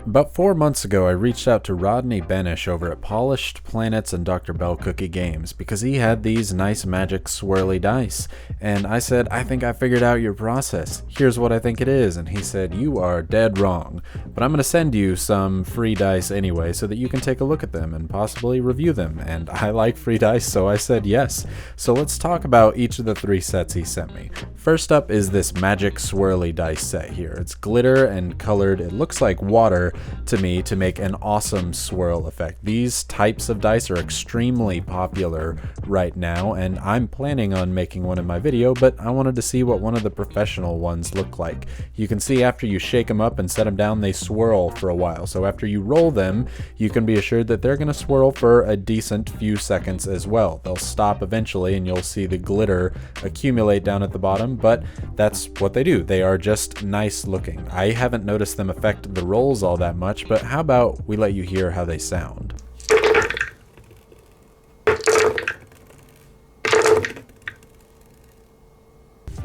About 4 months ago, I reached out to Rodney over at Polished Planets and Dr. Bellcookie Games because he had these nice magic swirly dice. And I said, I think I figured out your process. Here's what I think it is. And he said, you are dead wrong. But I'm going to send you some free dice anyway so that you can take a look at them and possibly review them. And I like free dice, so I said yes. So let's talk about each of the 3 sets he sent me. First up is this magic swirly dice set here. It's glitter and colored. It looks like water to me to make an awesome swirl effect. These types of dice are extremely popular right now, and I'm planning on making one in my video, but I wanted to see what one of the professional ones look like. You can see after you shake them up and set them down, they swirl for a while. So after you roll them, you can be assured that they're going to swirl for a decent few seconds as well. They'll stop eventually and you'll see the glitter accumulate down at the bottom, but that's what they do. They are just nice looking. I haven't noticed them affect the rolls all that much, but how about we let you hear how they sound?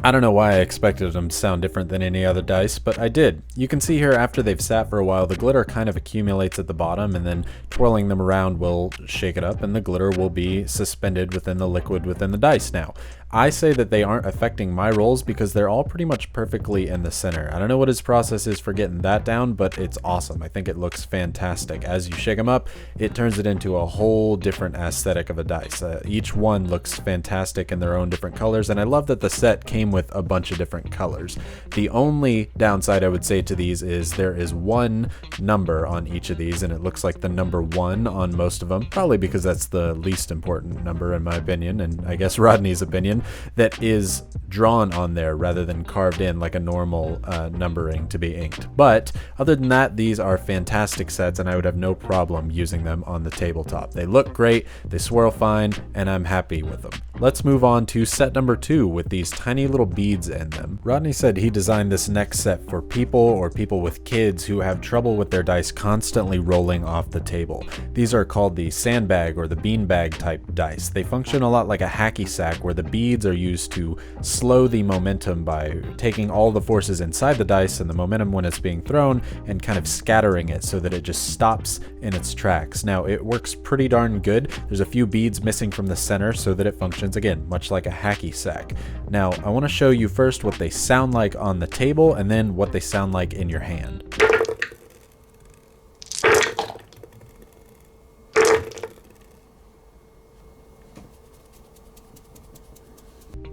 I don't know why I expected them to sound different than any other dice, but I did. You can see here after they've sat for a while, the glitter kind of accumulates at the bottom, and then twirling them around will shake it up and the glitter will be suspended within the liquid within the dice. Now, I say that they aren't affecting my rolls because they're all pretty much perfectly in the center. I don't know what his process is for getting that down, but it's awesome. I think it looks fantastic. As you shake them up, it turns it into a whole different aesthetic of a dice. Each one looks fantastic in their own different colors, and I love that the set came with a bunch of different colors. The only downside I would say to these is there is one number on each of these, and it looks like the number 1 on most of them, probably because that's the least important number in my opinion, and I guess Rodney's opinion, that is drawn on there rather than carved in like a normal numbering to be inked. But other than that, these are fantastic sets and I would have no problem using them on the tabletop. They look great, they swirl fine, and I'm happy with them. Let's move on to set number 2 with these tiny little beads in them. Rodney said he designed this next set for people or people with kids who have trouble with their dice constantly rolling off the table. These are called the Sandbag or the beanbag type dice. They function a lot like a hacky sack where the beads are used to slow the momentum by taking all the forces inside the dice and the momentum when it's being thrown and kind of scattering it so that it just stops in its tracks. Now, it works pretty darn good. There's a few beads missing from the center so that it functions again much like a hacky sack. Now, I want to show you first what they sound like on the table and then what they sound like in your hand.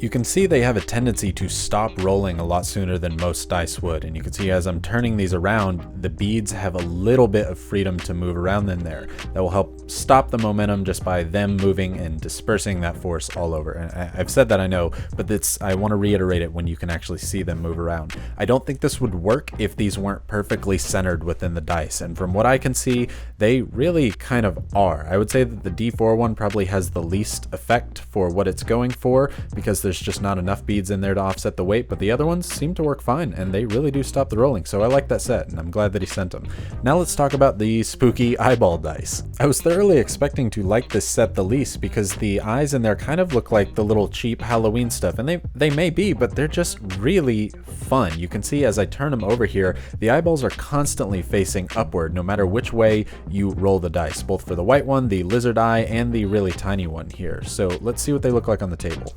You can see they have a tendency to stop rolling a lot sooner than most dice would, and you can see as I'm turning these around, the beads have a little bit of freedom to move around in there. That will help stop the momentum just by them moving and dispersing that force all over. And I've said that, I know, but I want to reiterate it when you can actually see them move around. I don't think this would work if these weren't perfectly centered within the dice, and from what I can see, they really kind of are. I would say that the D4 one probably has the least effect for what it's going for because there's just not enough beads in there to offset the weight, but the other ones seem to work fine and they really do stop the rolling, so I like that set and I'm glad that he sent them. Now let's talk about the spooky eyeball dice. I was thoroughly expecting to like this set the least because the eyes in there kind of look like the little cheap Halloween stuff, and they may be, but they're just really fun. You can see as I turn them over here, the eyeballs are constantly facing upward no matter which way you roll the dice, both for the white one, the lizard eye, and the really tiny one here. So let's see what they look like on the table.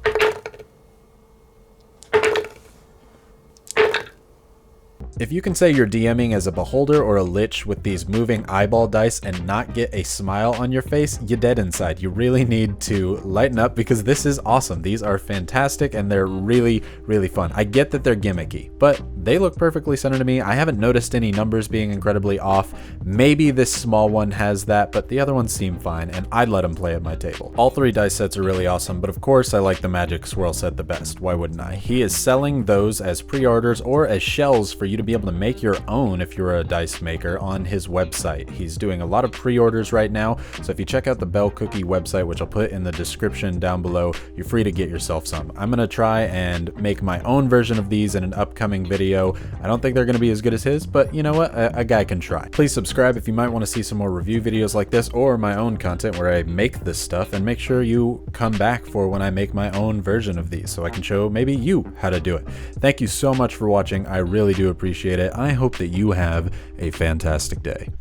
If you can say you're DMing as a beholder or a lich with these moving eyeball dice and not get a smile on your face, you're dead inside. You really need to lighten up because this is awesome. These are fantastic and they're really, really fun. I get that they're gimmicky, but they look perfectly centered to me. I haven't noticed any numbers being incredibly off. Maybe this small one has that, but the other ones seem fine and I'd let them play at my table. All 3 dice sets are really awesome, but of course I like the Magic Swirl set the best. Why wouldn't I? He is selling those as pre-orders or as shells for you to be able to make your own if you're a dice maker on his website. He's doing a lot of pre-orders right now, so if you check out the Bellcookie website, which I'll put in the description down below, you're free to get yourself some. I'm gonna try and make my own version of these in an upcoming video. I don't think they're gonna be as good as his, but you know what, a guy can try. Please subscribe if you might want to see some more review videos like this or my own content where I make this stuff, and make sure you come back for when I make my own version of these so I can show maybe you how to do it. Thank you so much for watching. I really do appreciate appreciate it. I hope that you have a fantastic day.